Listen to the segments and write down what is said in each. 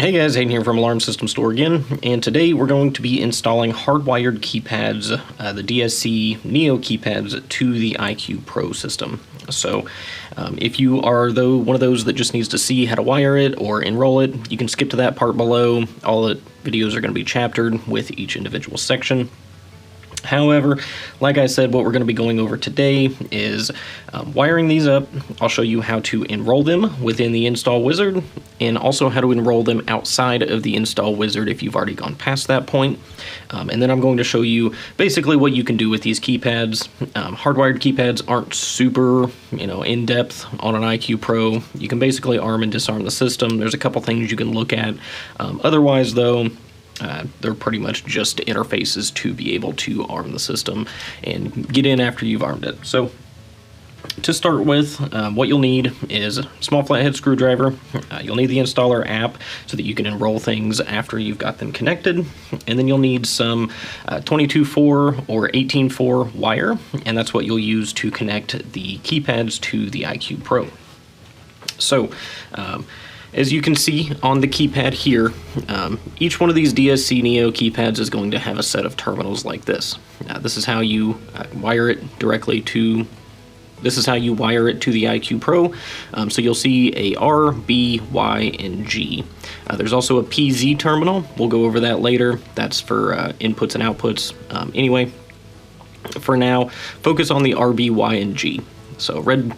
Hey guys, Hayden here from Alarm System Store again, and today we're going to be installing hardwired keypads, the DSC NEO keypads, to the iQ Pro system. So if you are one of those that just needs to see how to wire it or enroll it, you can skip to that part below. All the videos are going to be chaptered with each individual section. However, like I said, what we're going to be going over today is wiring these up. I'll show you how to enroll them within the install wizard, and also how to enroll them outside of the install wizard if you've already gone past that point. And then I'm going to show you basically what you can do with these keypads. Hardwired keypads aren't super, in-depth on an iQ Pro. You can basically arm and disarm the system. There's a couple things you can look at. Otherwise, though, they're pretty much just interfaces to be able to arm the system and get in after you've armed it. So to start with, what you'll need is a small flathead screwdriver. You'll need the installer app so that you can enroll things after you've got them connected. And then you'll need some 22.4 or 18.4 wire, and that's what you'll use to connect the keypads to the iQ Pro. So as you can see on the keypad here, each one of these DSC NEO keypads is going to have a set of terminals like this. This is how you wire it directly to. This is how you wire it to the iQ Pro. So you'll see a R, B, Y, and G. There's also a PZ terminal. We'll go over that later. That's for inputs and outputs. Anyway, for now, focus on the R, B, Y, and G. So red,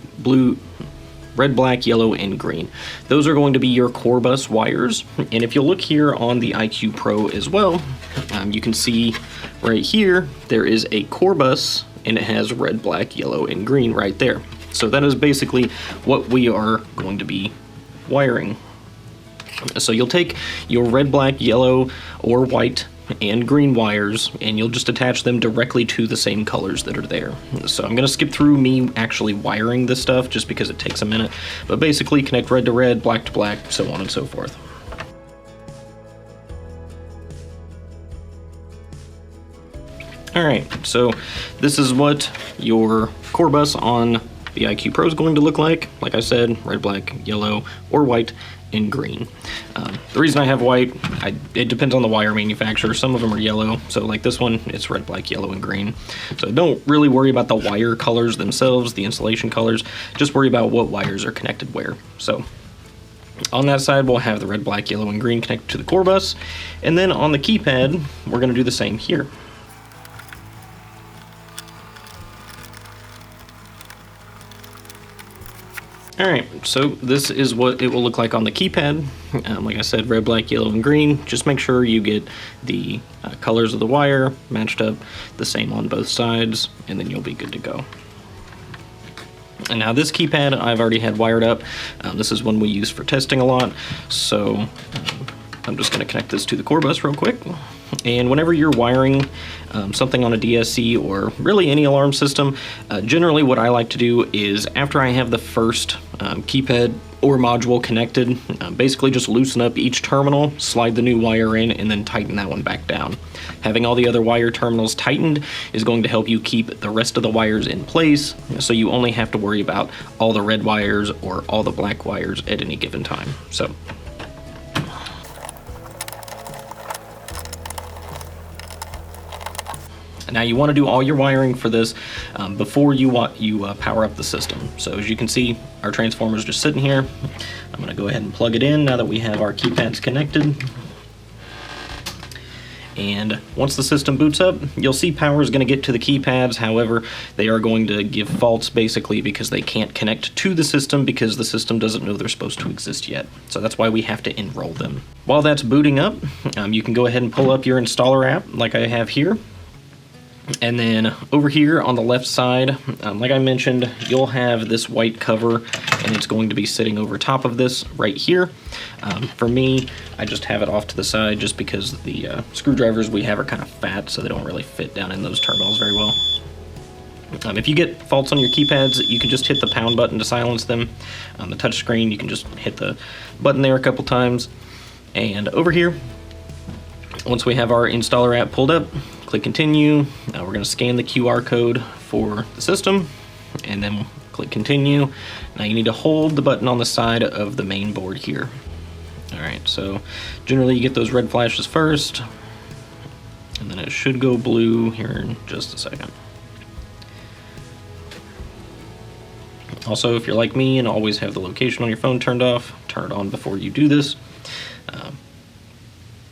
black, yellow, and green. Those are going to be your CORBUS wires. And if you look here on the iQ Pro as well, you can see right here, there is a CORBUS, and it has red, black, yellow, and green right there. So that is basically what we are going to be wiring. So you'll take your red, black, yellow, or white and green wires, and you'll just attach them directly to the same colors that are there. So I'm going to skip through me actually wiring this stuff just because it takes a minute, but basically connect red to red, black to black, so on and so forth. Alright, so this is what your CORBUS on the iQ Pro is going to look like. Like I said, red, black, yellow, or white, and green. The reason I have white, it depends on the wire manufacturer. Some of them are yellow, so like this one, it's red, black, yellow, and green. So don't really worry about the wire colors themselves, the installation colors. Just worry about what wires are connected where. So on that side, we'll have the red, black, yellow, and green connected to the CORBUS. And then on the keypad, we're going to do the same here. Alright, so this is what it will look like on the keypad. Like I said, red, black, yellow, and green. Just make sure you get the colors of the wire matched up the same on both sides, and then you'll be good to go. And now this keypad I've already had wired up. This is one we use for testing a lot, so I'm just going to connect this to the CORBUS real quick. And whenever you're wiring something on a DSC or really any alarm system, generally what I like to do is after I have the first keypad or module connected, basically just loosen up each terminal, slide the new wire in, and then tighten that one back down. Having all the other wire terminals tightened is going to help you keep the rest of the wires in place, so you only have to worry about all the red wires or all the black wires at any given time. So now you want to do all your wiring for this before you power up the system. So as you can see, our transformer is just sitting here. I'm going to go ahead and plug it in now that we have our keypads connected. And once the system boots up, you'll see power is going to get to the keypads. However, they are going to give faults basically because they can't connect to the system because the system doesn't know they're supposed to exist yet. So that's why we have to enroll them. While that's booting up, you can go ahead and pull up your installer app like I have here. And then over here on the left side, like I mentioned, you'll have this white cover, and it's going to be sitting over top of this right here. For me, I just have it off to the side just because the screwdrivers we have are kind of fat, so they don't really fit down in those terminals very well. If you get faults on your keypads, you can just hit the pound button to silence them. On the touch screen, you can just hit the button there a couple times. And over here, once we have our installer app pulled up, click continue. We're going to scan the QR code for the system, and then click continue. Now you need to hold the button on the side of the main board here. Alright, so generally you get those red flashes first, and then it should go blue here in just a second. Also, if you're like me and always have the location on your phone turned off, turn it on before you do this.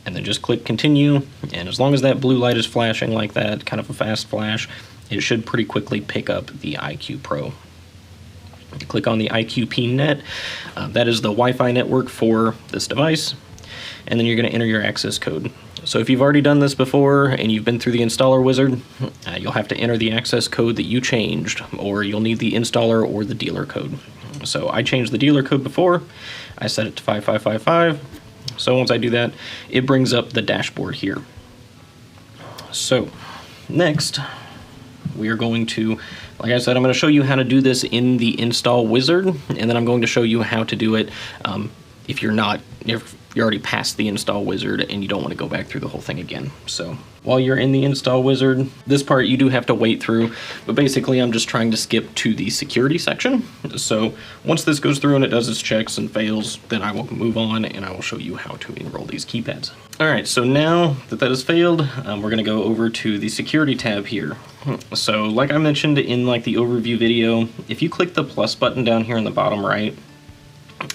And then just click continue, and as long as that blue light is flashing like that, kind of a fast flash, it should pretty quickly pick up the iQ Pro. Click on the iQ PNet, that is the Wi-Fi network for this device, and then you're going to enter your access code. So if you've already done this before and you've been through the installer wizard, you'll have to enter the access code that you changed, or you'll need the installer or the dealer code. So I changed the dealer code before, I set it to 5555. So once I do that, it brings up the dashboard here. So next, we are going to, like I said, I'm going to show you how to do this in the install wizard, and then I'm going to show you how to do it if you're already past the install wizard and you don't want to go back through the whole thing again. So while you're in the install wizard, this part you do have to wait through, but basically I'm just trying to skip to the security section. So once this goes through and it does its checks and fails, then I will move on and I will show you how to enroll these keypads. Alright, so now that that has failed, we're going to go over to the security tab here. So like I mentioned in like the overview video, if you click the plus button down here in the bottom right,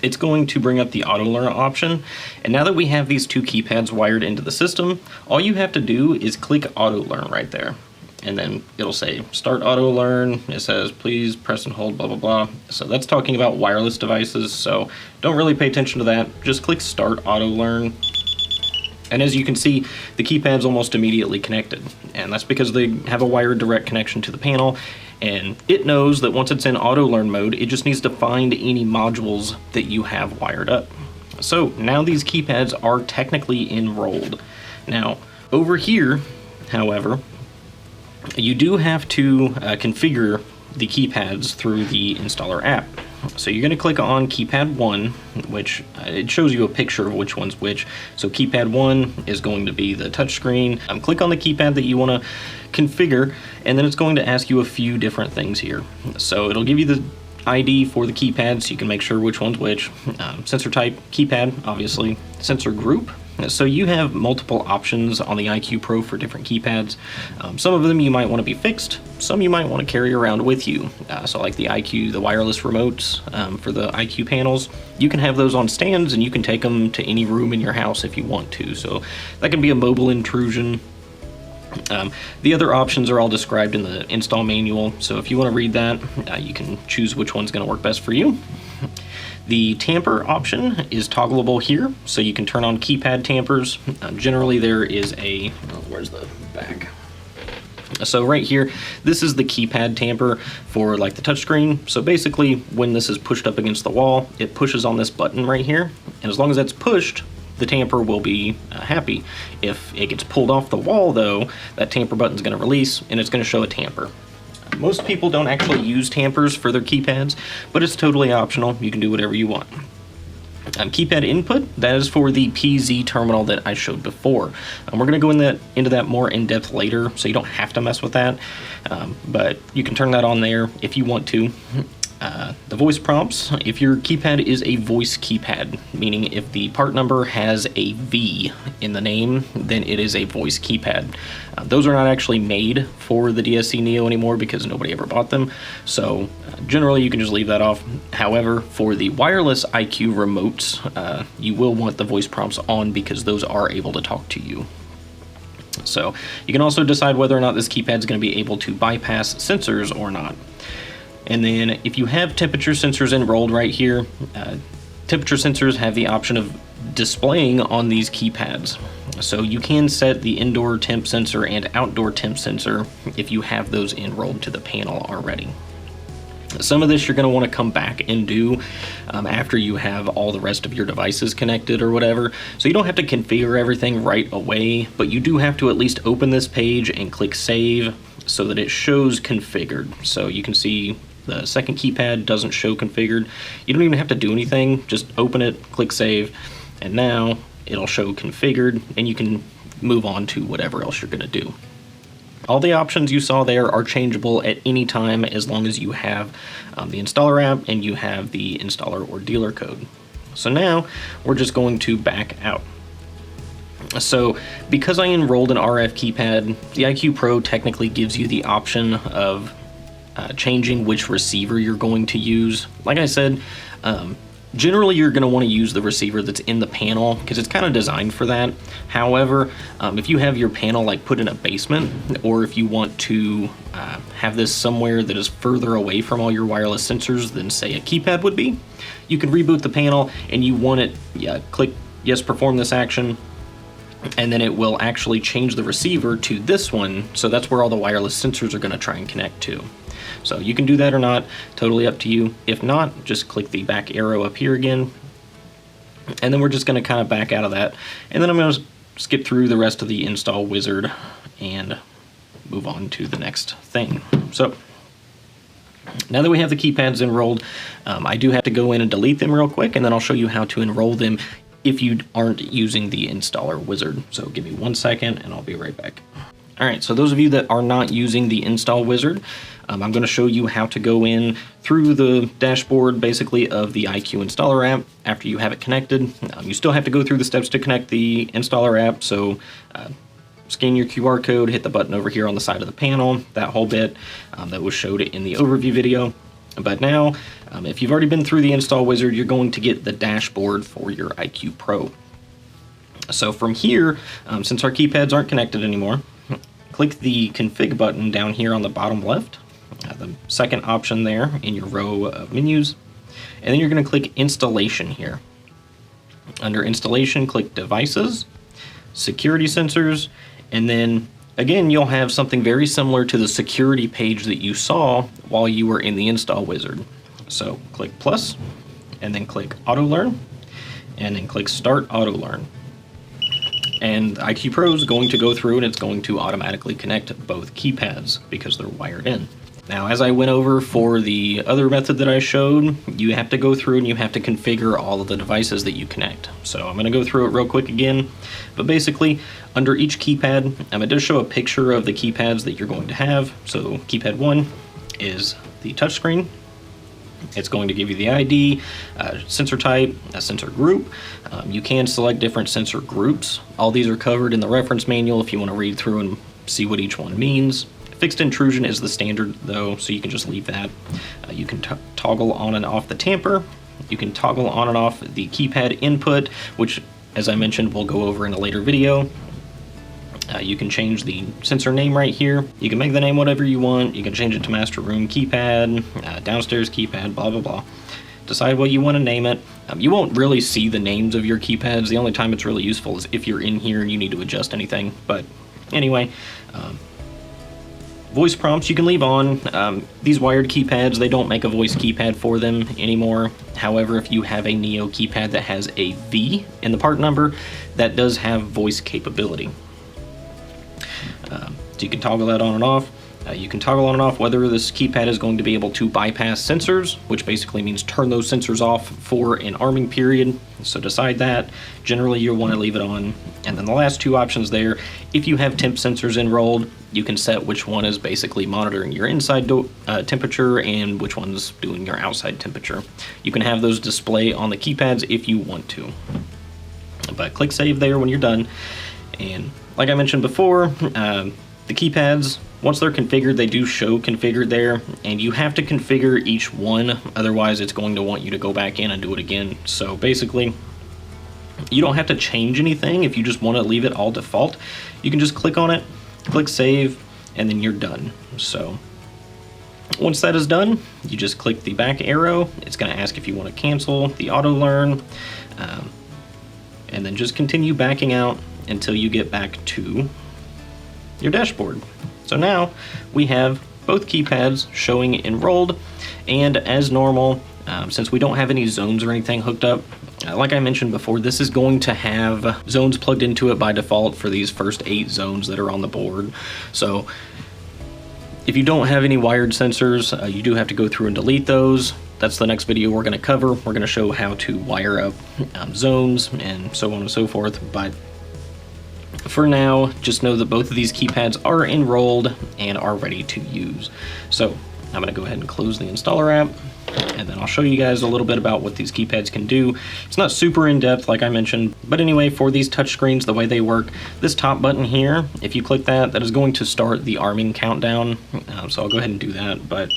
it's going to bring up the auto learn option, and now that we have these two keypads wired into the system, all you have to do is click auto learn right there, and then it'll say start auto learn. It says please press and hold blah blah blah. So that's talking about wireless devices, so don't really pay attention to that. Just click start auto learn, and as you can see, the keypad's almost immediately connected, and that's because they have a wired direct connection to the panel, and it knows that once it's in auto learn mode, it just needs to find any modules that you have wired up. So now these keypads are technically enrolled. Now over here, however, you do have to configure the keypads through the installer app. So you're going to click on keypad 1, which it shows you a picture of which one's which. So keypad 1 is going to be the touchscreen. Click on the keypad that you want to configure, and then it's going to ask you a few different things here. So it'll give you the ID for the keypad so you can make sure which one's which. Sensor type, keypad, obviously. Sensor group. So you have multiple options on the iQ Pro for different keypads. Some of them you might want to be fixed, some you might want to carry around with you. So like the iQ, the wireless remotes for the iQ panels, you can have those on stands and you can take them to any room in your house if you want to. So that can be a mobile intrusion. The other options are all described in the install manual, so if you want to read that, you can choose which one's going to work best for you. The tamper option is toggleable here, so you can turn on keypad tampers. Generally there is a, where's the back? So right here, this is the keypad tamper for like the touchscreen. So basically when this is pushed up against the wall, it pushes on this button right here, and as long as that's pushed, the tamper will be happy. If it gets pulled off the wall though, that tamper button's going to release and it's going to show a tamper. Most people don't actually use tampers for their keypads, but it's totally optional. You can do whatever you want. Keypad input, that is for the PZ terminal that I showed before. We're going to go into that more in depth later, so you don't have to mess with that, but you can turn that on there if you want to. The voice prompts, if your keypad is a voice keypad, meaning if the part number has a V in the name, then it is a voice keypad. Those are not actually made for the DSC NEO anymore because nobody ever bought them, so generally you can just leave that off. However, for the wireless iQ remotes, you will want the voice prompts on because those are able to talk to you. So you can also decide whether or not this keypad is going to be able to bypass sensors or not. And then if you have temperature sensors enrolled right here, temperature sensors have the option of displaying on these keypads. So you can set the indoor temp sensor and outdoor temp sensor if you have those enrolled to the panel already. Some of this you're going to want to come back and do after you have all the rest of your devices connected or whatever. So you don't have to configure everything right away, but you do have to at least open this page and click save so that it shows configured. So you can see the second keypad doesn't show configured. You don't even have to do anything, just open it, click save, and now it'll show configured, and you can move on to whatever else you're going to do. All the options you saw there are changeable at any time as long as you have the installer app and you have the installer or dealer code. So now we're just going to back out. So because I enrolled an RF keypad, the IQ Pro technically gives you the option of changing which receiver you're going to use. Like I said, generally you're going to want to use the receiver that's in the panel because it's kind of designed for that. However, if you have your panel like put in a basement, or if you want to have this somewhere that is further away from all your wireless sensors than say a keypad would be, you can reboot the panel and you want it, click yes, perform this action, and then it will actually change the receiver to this one. So that's where all the wireless sensors are going to try and connect to. So you can do that or not, totally up to you. If not, just click the back arrow up here again, and then we're just going to kind of back out of that. And then I'm going to skip through the rest of the install wizard and move on to the next thing. So now that we have the keypads enrolled, I do have to go in and delete them real quick, and then I'll show you how to enroll them if you aren't using the installer wizard. So give me 1 second and I'll be right back. All right, so those of you that are not using the install wizard, I'm going to show you how to go in through the dashboard basically of the IQ installer app after you have it connected. You still have to go through the steps to connect the installer app, so scan your QR code, hit the button over here on the side of the panel, that whole bit that was showed in the overview video. But now, if you've already been through the install wizard, you're going to get the dashboard for your IQ Pro. So from here, since our keypads aren't connected anymore, click the config button down here on the bottom left, the second option there in your row of menus, and then you're going to click installation here. Under installation, click devices, security sensors, and then again you'll have something very similar to the security page that you saw while you were in the install wizard. So click plus, and then click auto learn, and then click start auto learn. And IQ Pro is going to go through and it's going to automatically connect both keypads because they're wired in. Now, as I went over for the other method that I showed, you have to go through and you have to configure all of the devices that you connect. So I'm going to go through it real quick again. But basically, under each keypad, it does show a picture of the keypads that you're going to have. So keypad 1 is the touchscreen. It's going to give you the ID, sensor type, a sensor group. You can select different sensor groups. All these are covered in the reference manual if you want to read through and see what each one means. Fixed intrusion is the standard though, so you can just leave that. You can toggle on and off the tamper. You can toggle on and off the keypad input, which, as I mentioned, we'll go over in a later video. You can change the sensor name right here. You can make the name whatever you want. You can change it to master room keypad, downstairs keypad, blah, blah, blah. Decide what you want to name it. You won't really see the names of your keypads. The only time it's really useful is if you're in here and you need to adjust anything. But anyway, voice prompts you can leave on. These wired keypads, they don't make a voice keypad for them anymore. However, if you have a Neo keypad that has a V in the part number, that does have voice capability. So you can toggle that on and off. You can toggle on and off whether this keypad is going to be able to bypass sensors, which basically means turn those sensors off for an arming period. So decide that. Generally, you'll want to leave it on. And then the last two options there, if you have temp sensors enrolled, you can set which one is basically monitoring your inside temperature and which one's doing your outside temperature. You can have those display on the keypads if you want to. But click save there when you're done. And like I mentioned before, the keypads, once they're configured, they do show configured there, and you have to configure each one, otherwise it's going to want you to go back in and do it again. So basically, you don't have to change anything. If you just want to leave it all default, you can just click on it, click save, and then you're done. So once that is done, you just click the back arrow. It's going to ask if you want to cancel the auto learn, and then just continue backing out until you get back to your dashboard. So now we have both keypads showing enrolled, and as normal, since we don't have any zones or anything hooked up, like I mentioned before, this is going to have zones plugged into it by default for these first 8 zones that are on the board. So if you don't have any wired sensors, you do have to go through and delete those. That's the next video we're going to cover. We're going to show how to wire up zones and so on and so forth. But for now, just know that both of these keypads are enrolled and are ready to use. So I'm going to go ahead and close the installer app, and then I'll show you guys a little bit about what these keypads can do. It's not super in-depth like I mentioned, but anyway, for these touchscreens, the way they work, this top button here, if you click that, that is going to start the arming countdown. So I'll go ahead and do that, but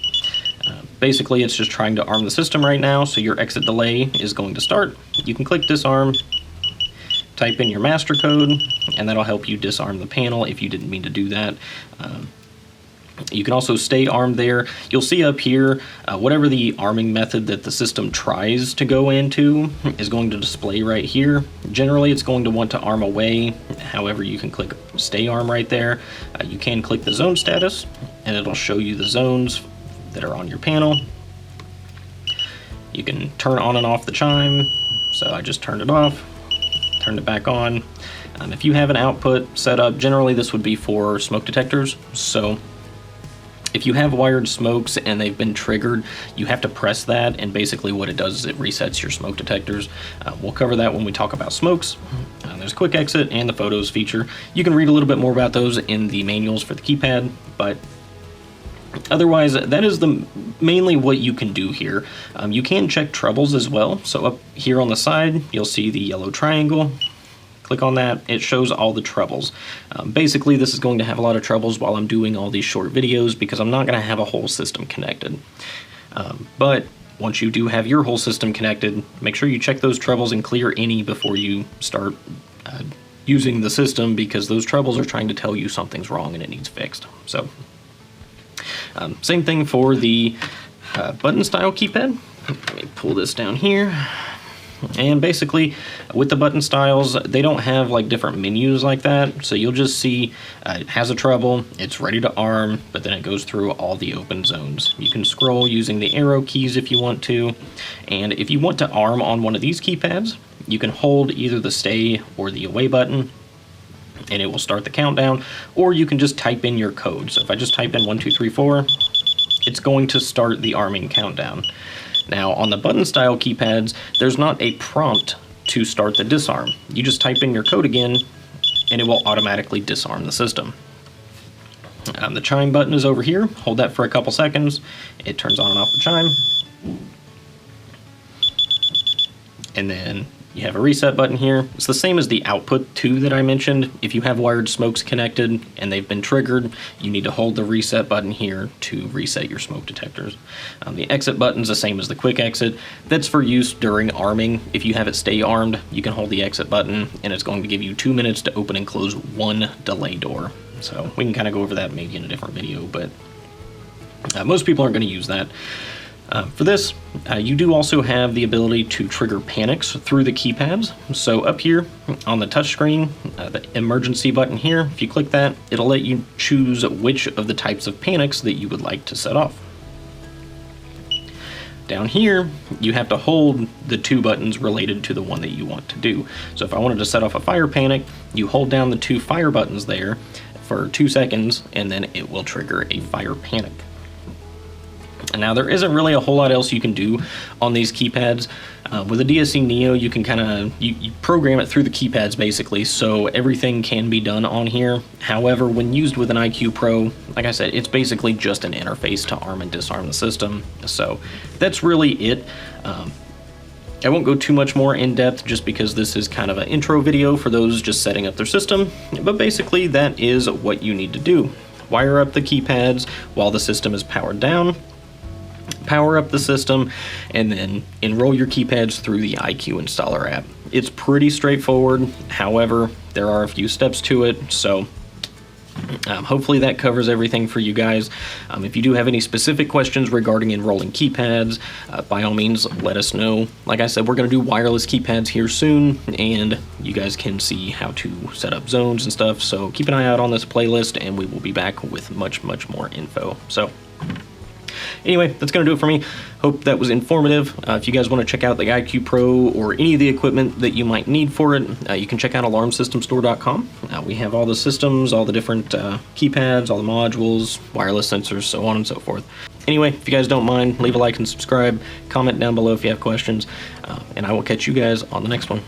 basically it's just trying to arm the system right now, so your exit delay is going to start. You can click disarm, type in your master code, and that'll help you disarm the panel if you didn't mean to do that. You can also stay armed there. You'll see up here, whatever the arming method that the system tries to go into is going to display right here. Generally, it's going to want to arm away. However, you can click stay arm right there. You can click the zone status, and it'll show you the zones that are on your panel. You can turn on and off the chime. So I just turned it off, turned it back on. If you have an output set up, generally this would be for smoke detectors. So if you have wired smokes and they've been triggered, you have to press that, and basically what it does is it resets your smoke detectors. We'll cover that when we talk about smokes. There's quick exit and the photos feature. You can read a little bit more about those in the manuals for the keypad, but otherwise, that is mainly what you can do here. You can check troubles as well. So up here on the side, you'll see the yellow triangle. Click on that, it shows all the troubles. Basically, this is going to have a lot of troubles while I'm doing all these short videos because I'm not going to have a whole system connected. But once you do have your whole system connected, make sure you check those troubles and clear any before you start using the system, because those troubles are trying to tell you something's wrong and it needs fixed. So, same thing for the button style keypad. Let me pull this down here. And basically, with the button styles, they don't have like different menus like that. So you'll just see it has a trouble, it's ready to arm, but then it goes through all the open zones. You can scroll using the arrow keys if you want to. And if you want to arm on one of these keypads, you can hold either the stay or the away button, and it will start the countdown. Or you can just type in your code. So if I just type in 1, 2, 3, 4, it's going to start the arming countdown. Now, on the button style keypads, there's not a prompt to start the disarm. You just type in your code again, and it will automatically disarm the system. The chime button is over here. Hold that for a couple seconds. It turns on and off the chime. And then you have a reset button here. It's the same as the output 2 that I mentioned. If you have wired smokes connected and they've been triggered, you need to hold the reset button here to reset your smoke detectors. The exit button is the same as the quick exit. That's for use during arming. If you have it stay armed, you can hold the exit button, and it's going to give you 2 minutes to open and close one delay door. So we can kind of go over that maybe in a different video, but most people aren't going to use that. For this, you do also have the ability to trigger panics through the keypads. So up here on the touchscreen, the emergency button here, if you click that, it'll let you choose which of the types of panics that you would like to set off. Down here, you have to hold the 2 buttons related to the one that you want to do. So if I wanted to set off a fire panic, you hold down the 2 fire buttons there for 2 seconds, and then it will trigger a fire panic. Now, there isn't really a whole lot else you can do on these keypads. With the DSC NEO, you can kind of you program it through the keypads basically, so everything can be done on here. However, when used with an IQ Pro, like I said, it's basically just an interface to arm and disarm the system. So that's really it. I won't go too much more in depth just because this is kind of an intro video for those just setting up their system, but basically that is what you need to do. Wire up the keypads while the system is powered down, power up the system, and then enroll your keypads through the IQ installer app. It's pretty straightforward. However, there are a few steps to it, so hopefully that covers everything for you guys. If you do have any specific questions regarding enrolling keypads, by all means let us know. Like I said, we're going to do wireless keypads here soon, and you guys can see how to set up zones and stuff, so keep an eye out on this playlist, and we will be back with much more info. So anyway, that's going to do it for me. Hope that was informative. If you guys want to check out the IQ Pro or any of the equipment that you might need for it, you can check out alarmsystemstore.com. We have all the systems, all the different keypads, all the modules, wireless sensors, so on and so forth. Anyway, if you guys don't mind, leave a like and subscribe. Comment down below if you have questions, and I will catch you guys on the next one.